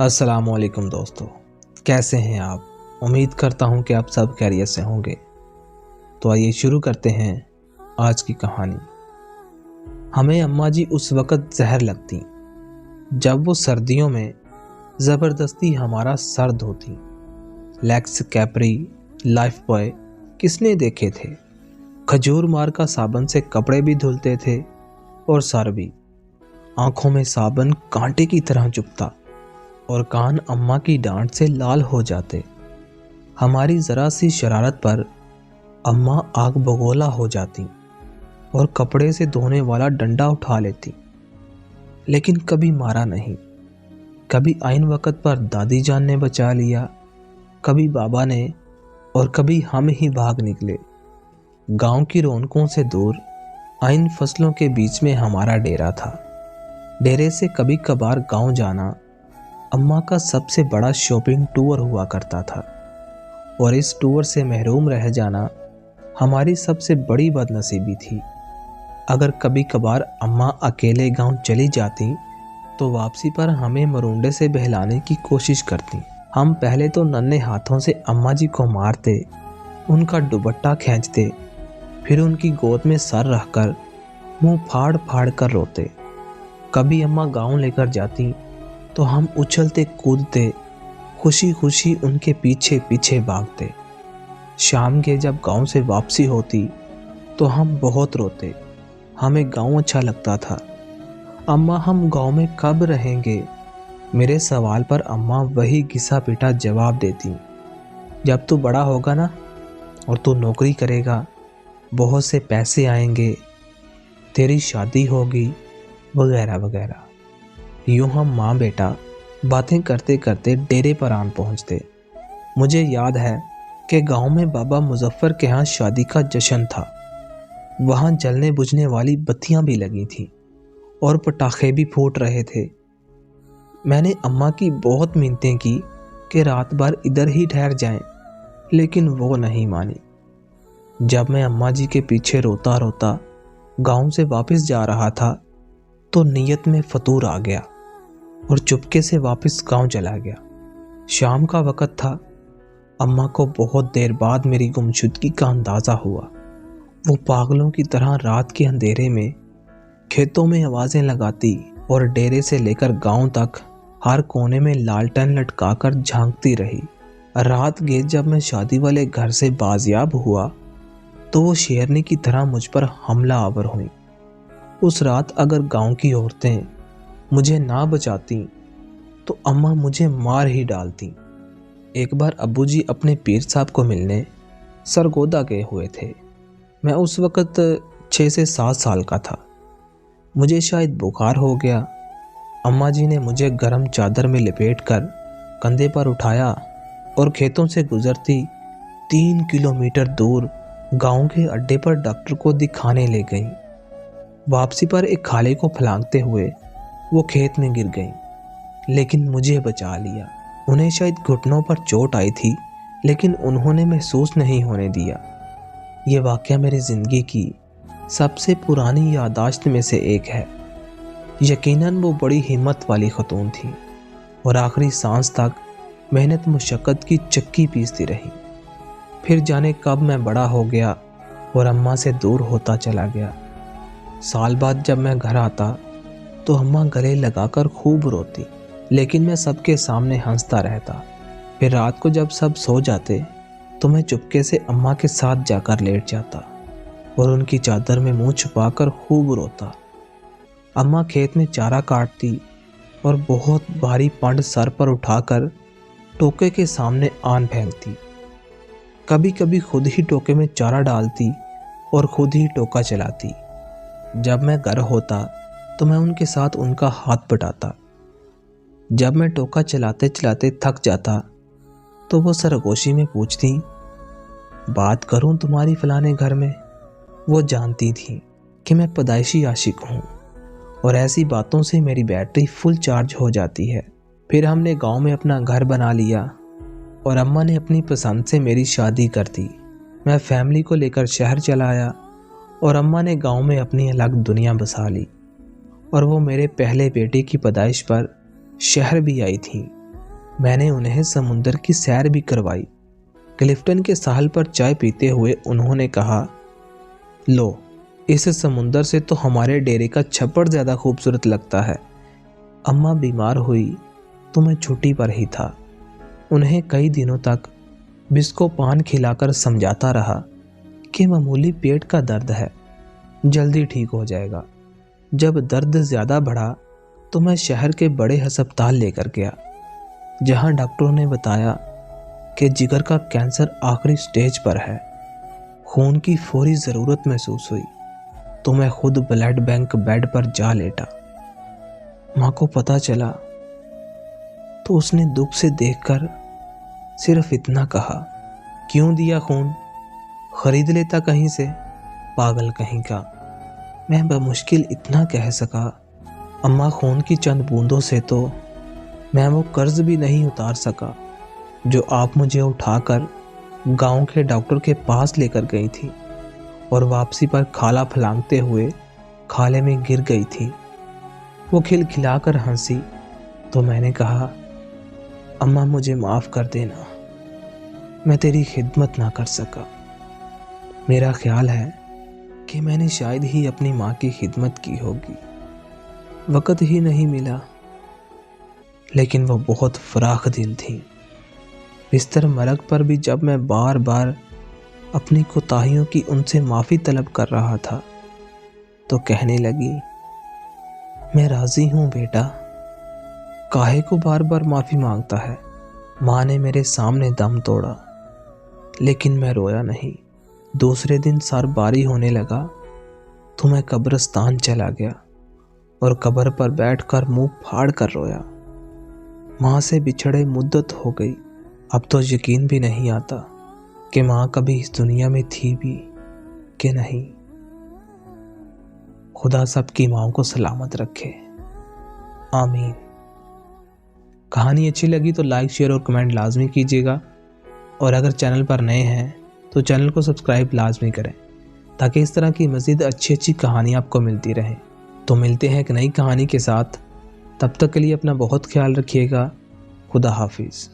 अस्सलामुअलैकुम दोस्तों, कैसे हैं आप। उम्मीद करता हूं कि आप सब खैरियत से होंगे। तो आइए शुरू करते हैं आज की कहानी। हमें अम्मा जी उस वक़्त जहर लगती जब वो सर्दियों में ज़बरदस्ती हमारा सर धोती। लैक्स, कैपरी, लाइफ बॉय किसने देखे थे। खजूर मार का साबन से कपड़े भी धुलते थे और सर भी। आंखों में साबन कांटे की तरह चुभता और कान अम्मा की डांट से लाल हो जाते। हमारी ज़रा सी शरारत पर अम्मा आग बगोला हो जाती और कपड़े से धोने वाला डंडा उठा लेती, लेकिन कभी मारा नहीं। कभी आइन वक़्त पर दादी जान ने बचा लिया, कभी बाबा ने, और कभी हम ही भाग निकले। गांव की रौनकों से दूर आइन फसलों के बीच में हमारा डेरा था। डेरे से कभी कभार गांव जाना अम्मा का सबसे बड़ा शॉपिंग टूर हुआ करता था, और इस टूर से महरूम रह जाना हमारी सबसे बड़ी बदनसीबी थी। अगर कभी कभार अम्मा अकेले गांव चली जाती तो वापसी पर हमें मरुंडे से बहलाने की कोशिश करती। हम पहले तो नन्हे हाथों से अम्मा जी को मारते, उनका दुपट्टा खींचते, फिर उनकी गोद में सर रखकर मुंह फाड़ फाड़ कर रोते। कभी अम्मा गांव लेकर जाती तो हम उछलते कूदते खुशी खुशी उनके पीछे पीछे भागते। शाम के जब गांव से वापसी होती तो हम बहुत रोते। हमें गांव अच्छा लगता था। अम्मा, हम गांव में कब रहेंगे? मेरे सवाल पर अम्मा वही घिसा पिटा जवाब देती, जब तू बड़ा होगा ना और तू नौकरी करेगा, बहुत से पैसे आएंगे, तेरी शादी होगी, वगैरह वगैरह। यूं हम माँ बेटा बातें करते करते डेरे पर आन पहुँचते। मुझे याद है कि गांव में बाबा मुजफ्फर के यहाँ शादी का जश्न था। वहाँ जलने बुझने वाली बत्तियाँ भी लगी थीं और पटाखे भी फूट रहे थे। मैंने अम्मा की बहुत मिन्नतें की कि रात भर इधर ही ठहर जाएं, लेकिन वो नहीं मानी। जब मैं अम्मा जी के पीछे रोता रोता गांव से वापस जा रहा था तो नीयत में फतूर आ गया और चुपके से वापस गांव चला गया। शाम का वक़्त था। अम्मा को बहुत देर बाद मेरी गुमशुदगी का अंदाज़ा हुआ। वो पागलों की तरह रात के अंधेरे में खेतों में आवाज़ें लगाती और डेरे से लेकर गांव तक हर कोने में लालटेन लटकाकर झांकती रही। रात गए जब मैं शादी वाले घर से बाजियाब हुआ तो वो शेरनी की तरह मुझ पर हमला आवर हुई। उस रात अगर गांव की औरतें मुझे ना बचाती तो अम्मा मुझे मार ही डालती। एक बार अब्बू जी अपने पीर साहब को मिलने सरगोदा गए हुए थे। मैं उस वक़्त 6 से 7 साल का था। मुझे शायद बुखार हो गया। अम्मा जी ने मुझे गर्म चादर में लपेट कर कंधे पर उठाया और खेतों से गुजरती 3 किलोमीटर दूर गांव के अड्डे पर डॉक्टर को दिखाने ले गई। वापसी पर एक खाले को फलांगते हुए वो खेत में गिर गई, लेकिन मुझे बचा लिया। उन्हें शायद घुटनों पर चोट आई थी, लेकिन उन्होंने महसूस नहीं होने दिया। ये वाक़या मेरी ज़िंदगी की सबसे पुरानी याददाश्त में से एक है। यकीनन वो बड़ी हिम्मत वाली खतून थी और आखिरी सांस तक मेहनत मुशक्क़त की चक्की पीसती रही। फिर जाने कब मैं बड़ा हो गया और अम्मा से दूर होता चला गया। साल बाद जब मैं घर आता तो अम्मा गले लगाकर खूब रोती, लेकिन मैं सबके सामने हंसता रहता। फिर रात को जब सब सो जाते तो मैं चुपके से अम्मा के साथ जाकर लेट जाता और उनकी चादर में मुंह छुपाकर खूब रोता। अम्मा खेत में चारा काटती और बहुत भारी पंड सर पर उठाकर टोके के सामने आन फेंकती। कभी कभी खुद ही टोके में चारा डालती और खुद ही टोका चलाती। जब मैं घर होता तो मैं उनके साथ उनका हाथ बटाता। जब मैं टोका चलाते चलाते थक जाता तो वो सरगोशी में पूछती, बात करूं तुम्हारी फलाने घर में? वो जानती थी कि मैं पैदाइशी आशिक हूं और ऐसी बातों से मेरी बैटरी फुल चार्ज हो जाती है। फिर हमने गांव में अपना घर बना लिया और अम्मा ने अपनी पसंद से मेरी शादी कर दी। मैं फैमिली को लेकर शहर चला आया और अम्मा ने गांव में अपनी अलग दुनिया बसा ली और वो मेरे पहले बेटे की पैदाइश पर शहर भी आई थी। मैंने उन्हें समुंदर की सैर भी करवाई। क्लिफ्टन के साहल पर चाय पीते हुए उन्होंने कहा, लो, इस समुंदर से तो हमारे डेरे का छप्पर ज़्यादा खूबसूरत लगता है। अम्मा बीमार हुई तो मैं छुट्टी पर ही था। उन्हें कई दिनों तक बिस्को पान खिलाकर समझाता रहा कि मामूली पेट का दर्द है, जल्दी ठीक हो जाएगा। जब दर्द ज़्यादा बढ़ा तो मैं शहर के बड़े अस्पताल लेकर गया, जहां डॉक्टरों ने बताया कि जिगर का कैंसर आखिरी स्टेज पर है। खून की फौरी ज़रूरत महसूस हुई तो मैं खुद ब्लड बैंक बेड पर जा लेटा। माँ को पता चला तो उसने दुख से देखकर सिर्फ इतना कहा, क्यों दिया खून, खरीद लेता कहीं से, पागल कहीं का। मैं बमुश्किल इतना कह सका, अम्मा, खून की चंद बूंदों से तो मैं वो कर्ज भी नहीं उतार सका जो आप मुझे उठाकर गांव के डॉक्टर के पास लेकर गई थी और वापसी पर खाला फलांगते हुए खाले में गिर गई थी। वो खिलखिलाकर हंसी तो मैंने कहा, अम्मा, मुझे माफ़ कर देना, मैं तेरी खिदमत ना कर सका। मेरा ख्याल है कि मैंने शायद ही अपनी माँ की खिदमत की होगी, वक़्त ही नहीं मिला। लेकिन वो बहुत फराख दिल थी। बिस्तर मरग पर भी जब मैं बार बार अपनी कोताहियों की उनसे माफ़ी तलब कर रहा था तो कहने लगी, मैं राज़ी हूँ बेटा, काहे को बार बार माफ़ी मांगता है। माँ ने मेरे सामने दम तोड़ा, लेकिन मैं रोया नहीं। दूसरे दिन सरबारी होने लगा तो मैं कब्रिस्तान चला गया और कब्र पर बैठकर मुंह फाड़ कर रोया। माँ से बिछड़े मुद्दत हो गई। अब तो यकीन भी नहीं आता कि माँ कभी इस दुनिया में थी भी कि नहीं। खुदा सबकी माँओं को सलामत रखे, आमीन। कहानी अच्छी लगी तो लाइक, शेयर और कमेंट लाजमी कीजिएगा, और अगर चैनल पर नए हैं तो चैनल को सब्सक्राइब लाजमी करें ताकि इस तरह की मज़ीद अच्छी कहानियाँ आपको मिलती रहें। तो मिलते हैं एक नई कहानी के साथ, तब तक के लिए अपना बहुत ख्याल रखिएगा। खुदा हाफिज़।